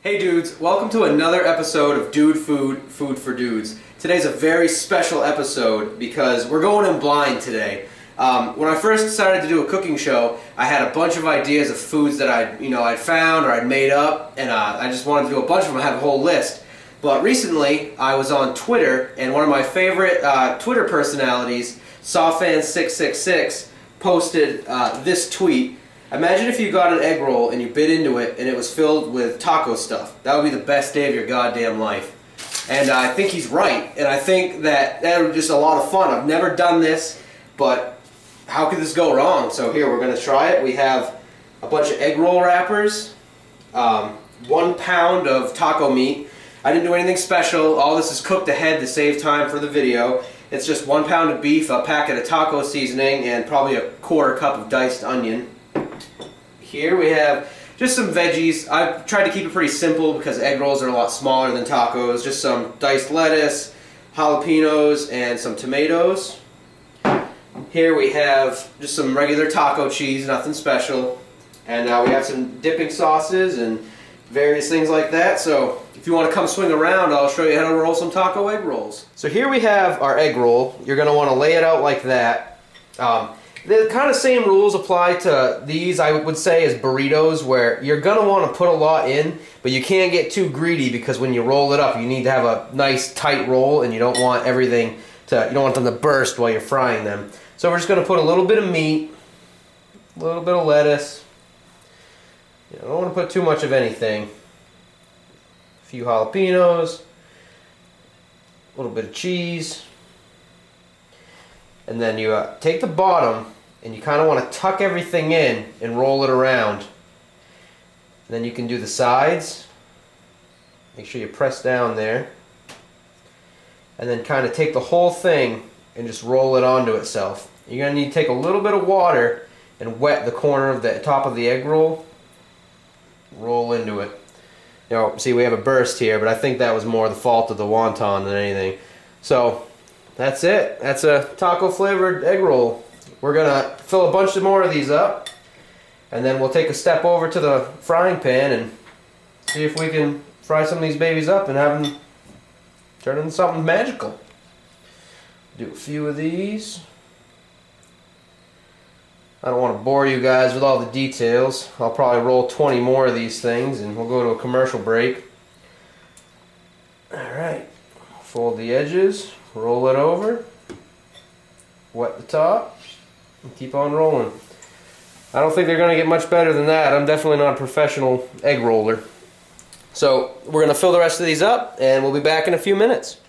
Hey dudes, welcome to another episode of Dude Food, Food for Dudes. Today's a very special episode because we're going in blind today. When I first decided to do a cooking show, I had a bunch of ideas of foods that I'd found or I'd made up, and I just wanted to do a bunch of them. I have a whole list. But recently, I was on Twitter, and one of my favorite Twitter personalities, Sawfan666, posted this tweet. Imagine if you got an egg roll and you bit into it and it was filled with taco stuff. That would be the best day of your goddamn life. And I think he's right. And I think that would be just a lot of fun. I've never done this, but how could this go wrong? So here, we're going to try it. We have a bunch of egg roll wrappers, 1 pound of taco meat. I didn't do anything special. All this is cooked ahead to save time for the video. It's just 1 pound of beef, a packet of taco seasoning, and probably a quarter cup of diced onion. Here we have just some veggies. I've tried to keep it pretty simple because egg rolls are a lot smaller than tacos. Just some diced lettuce, jalapenos, and some tomatoes. Here we have just some regular taco cheese, nothing special. And we have some dipping sauces and various things like that. So if you want to come swing around, I'll show you how to roll some taco egg rolls. So here we have our egg roll. You're going to want to lay it out like that. The kind of same rules apply to these, I would say, as burritos, where you're going to want to put a lot in, but you can't get too greedy because when you roll it up, you need to have a nice tight roll, and you don't want everything to, you don't want them to burst while you're frying them. So we're just going to put a little bit of meat, a little bit of lettuce. You don't want to put too much of anything. A few jalapenos, a little bit of cheese. And then you take the bottom and you kind of want to tuck everything in and roll it around. And then you can do the sides. Make sure you press down there. And then kind of take the whole thing and just roll it onto itself. You're going to need to take a little bit of water and wet the corner of the top of the egg roll. Roll into it. You know, see, we have a burst here, but I think that was more the fault of the wonton than anything. So that's it. That's a taco flavored egg roll. We're gonna fill a bunch more of these up, and then we'll take a step over to the frying pan and see if we can fry some of these babies up and have them turn into something magical. Do a few of these. I don't want to bore you guys with all the details. I'll probably roll 20 more of these things and we'll go to a commercial break. Alright, fold the edges. Roll it over, wet the top, and keep on rolling. I don't think they're going to get much better than that. I'm definitely not a professional egg roller. So we're going to fill the rest of these up, and we'll be back in a few minutes.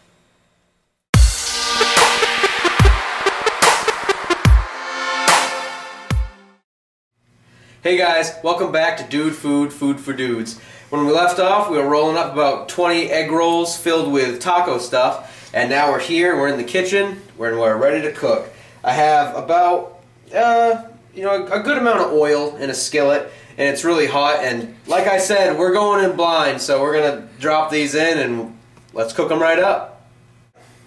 Hey guys, welcome back to Dude Food, Food for Dudes. When we left off, we were rolling up about 20 egg rolls filled with taco stuff. And now we're here, we're in the kitchen, we're ready to cook. I have about, a good amount of oil in a skillet, and it's really hot, and like I said, we're going in blind, so we're going to drop these in, and let's cook them right up.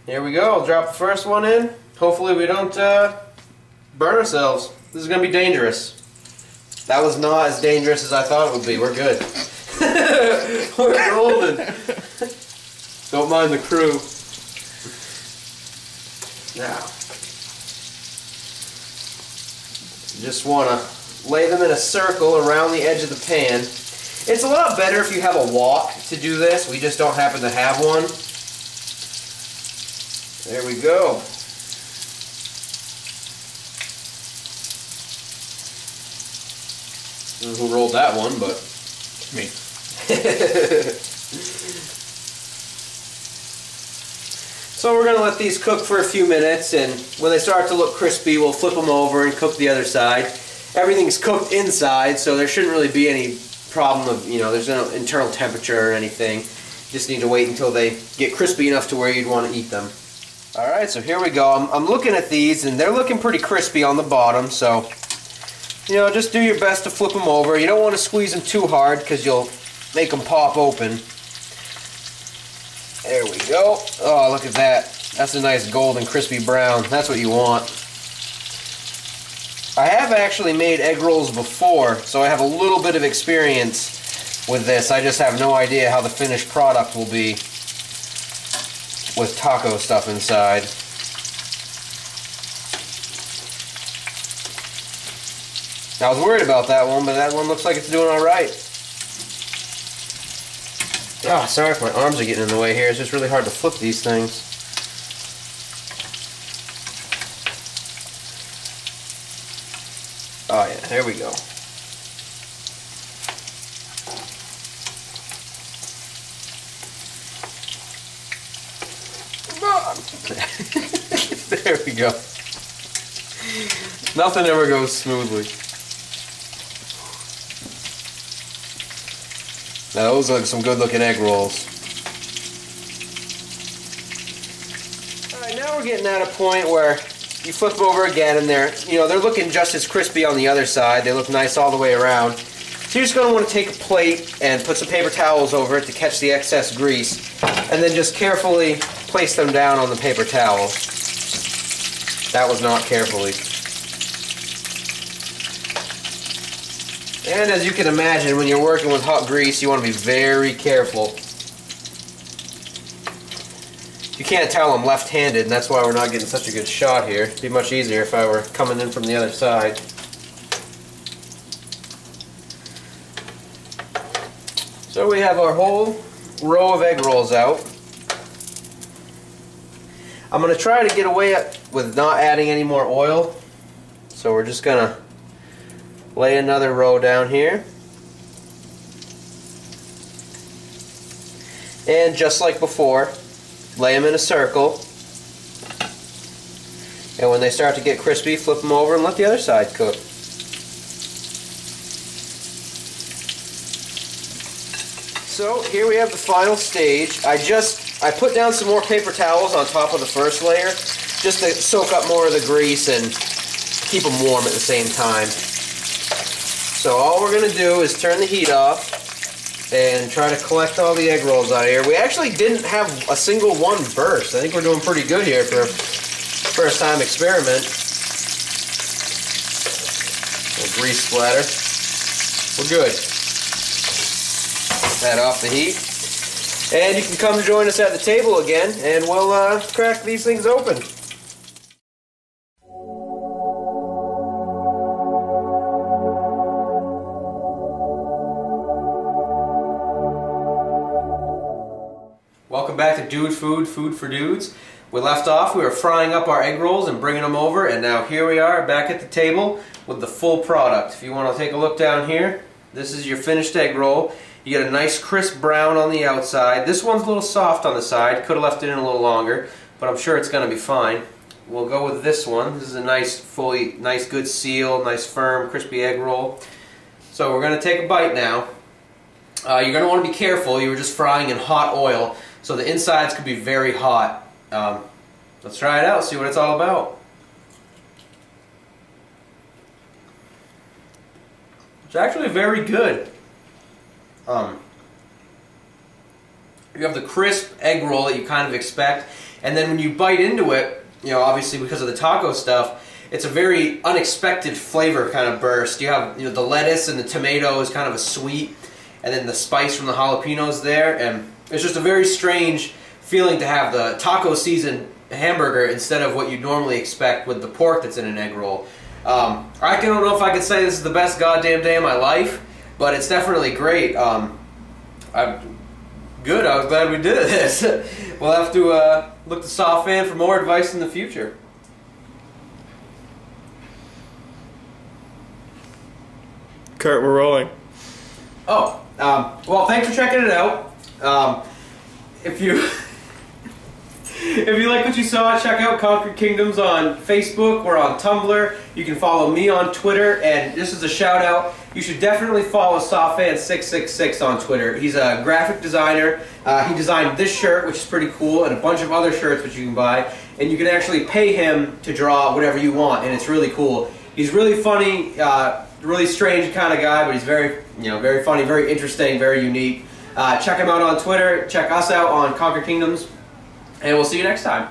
Here we go, I'll drop the first one in. Hopefully we don't burn ourselves. This is going to be dangerous. That was not as dangerous as I thought it would be. We're good. We're golden. Don't mind the crew. Now, you just want to lay them in a circle around the edge of the pan. It's a lot better if you have a wok to do this. We just don't happen to have one. There we go. I don't know who rolled that one, but me. So we're going to let these cook for a few minutes, and when they start to look crispy, we'll flip them over and cook the other side. Everything's cooked inside, so there shouldn't really be any problem of, there's no internal temperature or anything. Just need to wait until they get crispy enough to where you'd want to eat them. Alright, so here we go. I'm looking at these, and they're looking pretty crispy on the bottom, so, just do your best to flip them over. You don't want to squeeze them too hard because you'll make them pop open. There we go. Oh, look at that. That's a nice golden crispy brown. That's what you want. I have actually made egg rolls before, so I have a little bit of experience with this. I just have no idea how the finished product will be with taco stuff inside. I was worried about that one, but that one looks like it's doing alright. Oh, sorry if my arms are getting in the way here. It's just really hard to flip these things. Oh yeah, there we go. There we go. Nothing ever goes smoothly. Now those look like some good looking egg rolls. Alright, now we're getting at a point where you flip them over again and they're looking just as crispy on the other side. They look nice all the way around. So you're just going to want to take a plate and put some paper towels over it to catch the excess grease, and then just carefully place them down on the paper towel. That was not carefully. And as you can imagine, when you're working with hot grease, you want to be very careful. You can't tell I'm left-handed, and that's why we're not getting such a good shot here. It'd be much easier if I were coming in from the other side. So we have our whole row of egg rolls out. I'm going to try to get away with not adding any more oil. So we're just going to lay another row down here. And just like before, lay them in a circle. And when they start to get crispy, flip them over and let the other side cook. So here we have the final stage. I put down some more paper towels on top of the first layer just to soak up more of the grease and keep them warm at the same time. So all we're going to do is turn the heat off and try to collect all the egg rolls out of here. We actually didn't have a single one burst. I think we're doing pretty good here for a first time experiment. A little grease splatter. We're good. That off the heat. And you can come join us at the table again and we'll crack these things open. Welcome back to Dude Food, Food for Dudes. We left off, we were frying up our egg rolls and bringing them over, and now here we are back at the table with the full product. If you want to take a look down here, this is your finished egg roll. You get a nice crisp brown on the outside. This one's a little soft on the side. Could have left it in a little longer, but I'm sure it's going to be fine. We'll go with this one. This is a nice, good seal, nice firm, crispy egg roll. So we're going to take a bite now. You're going to want to be careful. You were just frying in hot oil, so the insides could be very hot. Let's try it out, see what it's all about. It's actually very good. You have the crisp egg roll that you kind of expect, and then when you bite into it, obviously because of the taco stuff, it's a very unexpected flavor kind of burst. You have the lettuce and the tomato is kind of a sweet, and then the spice from the jalapenos there, and it's just a very strange feeling to have the taco seasoned hamburger instead of what you'd normally expect with the pork that's in an egg roll. I don't know if I could say this is the best goddamn day of my life, but it's definitely great. Good, I was glad we did this. We'll have to look to Sofan for more advice in the future. Kurt, we're rolling. Oh, well, thanks for checking it out. If you like what you saw, check out Conquered Kingdoms on Facebook. We're on Tumblr. You can follow me on Twitter. And just as a shout out, you should definitely follow Sofan666 on Twitter. He's a graphic designer. He designed this shirt, which is pretty cool, and a bunch of other shirts which you can buy. And you can actually pay him to draw whatever you want, and it's really cool. He's really funny, really strange kind of guy, but he's very, very funny, very interesting, very unique. Check him out on Twitter. Check us out on Conquered Kingdoms. And we'll see you next time.